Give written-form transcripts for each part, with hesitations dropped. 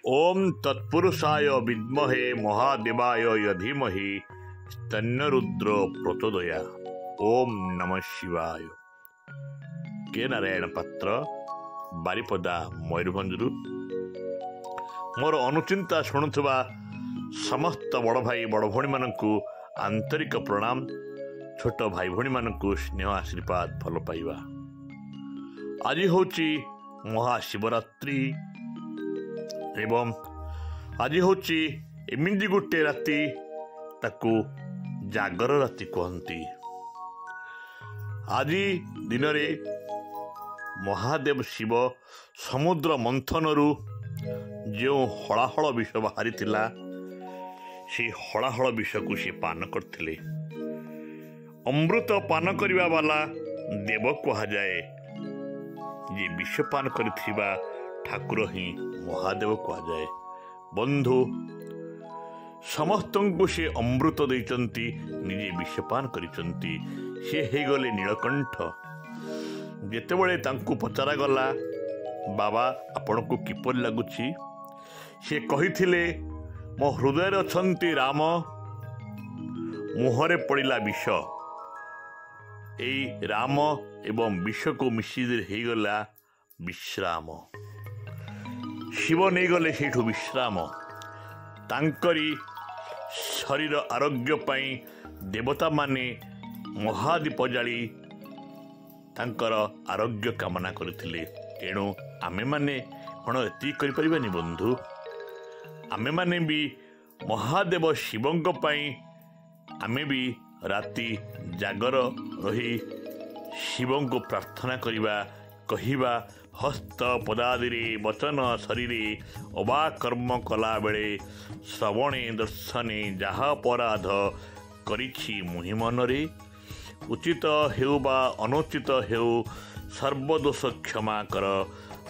ओम तत्पुरुषाय विद्महे महादेवाय धीमहि तन्नरुद्र प्रचोदया। ओम नमः शिवाय। के नारायण पात्र, बारिपदा, मयूरभंजरू। मोर अनुचिंता शुणुवा समस्त बड़ भाई बड़ भौणी मानू आंतरिक प्रणाम। छोट भाई भौणी मानू स्नेह आशीर्वाद भल पाइबा। आज होची महाशिवरात्रि एवं आज होची एमिंदी गोटे राति ताकू जागर राति कहती। आज दिन महादेव शिव समुद्र मंथनरू जो हलाहल विष बाहरी से हलाहल विष को सी पान करथिले। अमृत पान करिबा वाला देव कहा जाए। जे विष पान करिथिबा ठाकुर ही महादेव कहा जाए। बंधु समस्त को से अमृत देइचंती, निजे विषपान करिचंती। से हे गले नीलकंठ। जेतेबेले तांकु पचरा गला, बाबा आपण को किपर लगुची, से कहिथिले मो हृदय अछंती राम, मुहरे पड़िला विष। एई राम एवं विष को मिशी हे गला विश्राम। शिव नहीं गले सेठू विश्राम। तांकरी शरीर आरोग्य पाई देवता माने महादीप जाली तांकर आरोग्य कामना करथिले। तेणु आमे माने कौन एति करि परिबानी बंधु? आमे माने भी महादेव शिवंक पाई आमे भी राति जागर रही शिवंक प्रार्थना करिबा, कहिबा। हस्त पदादिरे वचन शरीरे अबा कर्म कला बेले श्रवणे दर्शने जहा अपराध करिछि मुहि मनरे, उचित हेउ बा अनुचित हेउ सर्वदोष क्षमा कर।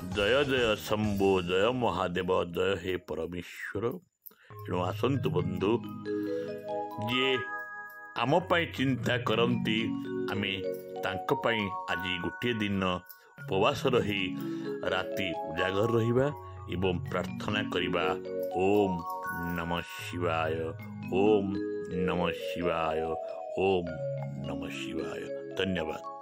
जय जय शंभो, जय महादेव, जय हे परमेश्वर। एणु आसंतु बंधु, जे आम पाई चिंता करती आमे तांक पाई आज गोटे दिन उपवास रही राति उजागर रहिबा एवं प्रार्थना करिबा। ओम नमः शिवाय, ओम नमः शिवाय, ओम नमः शिवाय। धन्यवाद।